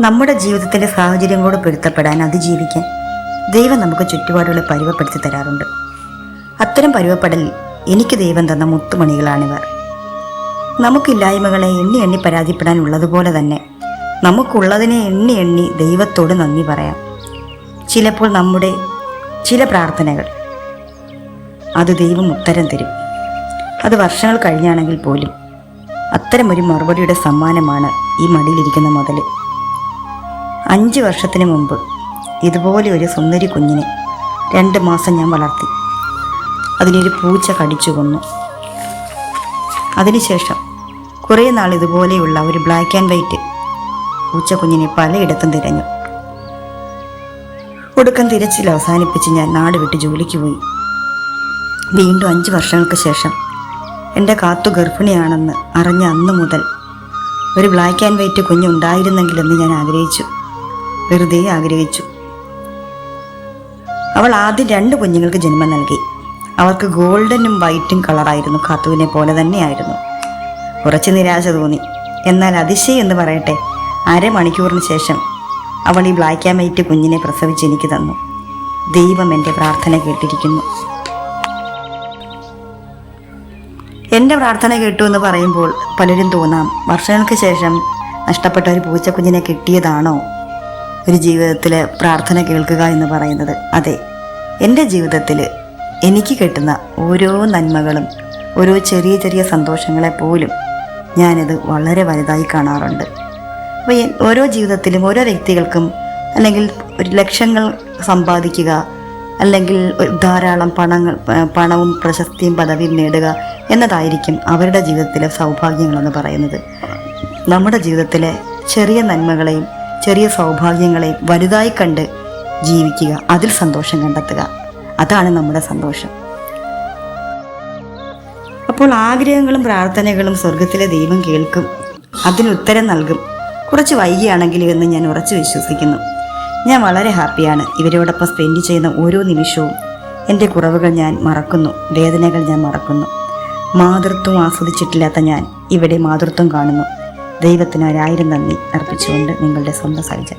നമ്മുടെ ജീവിതത്തിൻ്റെ സാഹചര്യങ്ങളോട് പൊരുത്തപ്പെടാൻ അതിജീവിക്കാൻ ദൈവം നമുക്ക് ചുറ്റുപാടുകളെ പരുവപ്പെടുത്തി തരാറുണ്ട്. അത്തരം പരുവപ്പെടലിൽ എനിക്ക് ദൈവം തന്ന മുത്തുമണികളാണിവർ. നമുക്കില്ലായ്മകളെ എണ്ണി എണ്ണി പരാതിപ്പെടാനുള്ളതുപോലെ തന്നെ നമുക്കുള്ളതിനെ എണ്ണി എണ്ണി ദൈവത്തോട് നന്ദി പറയാം. ചിലപ്പോൾ നമ്മുടെ ചില പ്രാർത്ഥനകൾ അത് ദൈവം ഉത്തരം തരും. അത് വർഷങ്ങൾ കഴിഞ്ഞാണെങ്കിൽ പോലും അത്തരമൊരു മറുപടിയുടെ സമ്മാനമാണ് ഈ മടിയിലിരിക്കുന്ന മുതൽ. 5 വർഷത്തിന് മുമ്പ് ഇതുപോലെ ഒരു സുന്ദരി കുഞ്ഞിനെ 2 മാസം ഞാൻ വളർത്തി. അതിനൊരു പൂച്ച കടിച്ചു കൊന്നു. അതിനുശേഷം കുറേ നാൾ ഇതുപോലെയുള്ള ഒരു ബ്ലാക്ക് ആൻഡ് വൈറ്റ് പൂച്ചക്കുഞ്ഞിനെ പലയിടത്തും തിരഞ്ഞു. ഒടുക്കം തിരച്ചിൽ അവസാനിപ്പിച്ച് ഞാൻ നാട് വിട്ട് ജോലിക്ക് പോയി. വീണ്ടും 5 വർഷങ്ങൾക്ക് ശേഷം എൻ്റെ കാത്തു ഗർഭിണിയാണെന്ന് അറിഞ്ഞ അന്ന് മുതൽ ഒരു ബ്ലാക്ക് ആൻഡ് വൈറ്റ് കുഞ്ഞുണ്ടായിരുന്നെങ്കിലെന്ന് ഞാൻ ആഗ്രഹിച്ചു. വെറുതെ ആഗ്രഹിച്ചു. അവൾ ആദ്യം 2 കുഞ്ഞുങ്ങൾക്ക് ജന്മം നൽകി. അവർക്ക് ഗോൾഡനും വൈറ്റും കളറായിരുന്നു. കാത്തുവിനെ പോലെ തന്നെയായിരുന്നു. കുറച്ച് നിരാശ തോന്നി. എന്നാൽ അതിശയം എന്ന് പറയട്ടെ, 1/2 മണിക്കൂറിന് ശേഷം അവൾ ഈ ബ്ലാക്ക് ആൻഡ് വൈറ്റ് കുഞ്ഞിനെ പ്രസവിച്ച് എനിക്ക് തന്നു. ദൈവം എൻ്റെ പ്രാർത്ഥന കേട്ടിരിക്കുന്നു. എൻ്റെ പ്രാർത്ഥന കേട്ടു എന്ന് പറയുമ്പോൾ പലരും തോന്നാം, വർഷങ്ങൾക്ക് ശേഷം നഷ്ടപ്പെട്ട ഒരു പൂച്ചക്കുഞ്ഞിനെ കിട്ടിയതാണോ ഒരു ജീവിതത്തിൽ പ്രാർത്ഥന കേൾക്കുക എന്ന് പറയുന്നത്? അതെ, എൻ്റെ ജീവിതത്തിൽ എനിക്ക് കിട്ടുന്ന ഓരോ നന്മകളും ഓരോ ചെറിയ ചെറിയ സന്തോഷങ്ങളെപ്പോലും ഞാനത് വളരെ വലുതായി കാണാറുണ്ട്. അപ്പോൾ ഓരോ ജീവിതത്തിലും ഓരോ വ്യക്തികൾക്കും അല്ലെങ്കിൽ ഒരു ലക്ഷങ്ങൾ സമ്പാദിക്കുക, അല്ലെങ്കിൽ ധാരാളം പണവും പ്രശസ്തിയും പദവിയും നേടുക എന്നതായിരിക്കും അവരുടെ ജീവിതത്തിലെ സൗഭാഗ്യങ്ങളെന്ന് പറയുന്നത്. നമ്മുടെ ജീവിതത്തിലെ ചെറിയ നന്മകളെയും ചെറിയ സൗഭാഗ്യങ്ങളെയും വലുതായി കണ്ട് ജീവിക്കുക, അതിൽ സന്തോഷം കണ്ടെത്തുക. അതാണ് നമ്മുടെ സന്തോഷം. അപ്പോൾ ആഗ്രഹങ്ങളും പ്രാർത്ഥനകളും സ്വർഗത്തിലെ ദൈവം കേൾക്കും, അതിനുത്തരം നൽകും. കുറച്ച് വൈകിയാണെങ്കിലും എന്ന് ഞാൻ ഉറച്ചു വിശ്വസിക്കുന്നു. ഞാൻ വളരെ ഹാപ്പിയാണ്. ഇവരോടൊപ്പം സ്പെൻഡ് ചെയ്യുന്ന ഓരോ നിമിഷവും എൻ്റെ കുറവുകൾ ഞാൻ മറക്കുന്നു, വേദനകൾ ഞാൻ മറക്കുന്നു. മാതൃത്വം ആസ്വദിച്ചിട്ടില്ലാത്ത ഞാൻ ഇവിടെ മാതൃത്വം കാണുന്നു. ദൈവത്തിന് 1000 നന്ദി അർപ്പിച്ചുകൊണ്ട് നിങ്ങളുടെ സ്വന്തം സൈജ.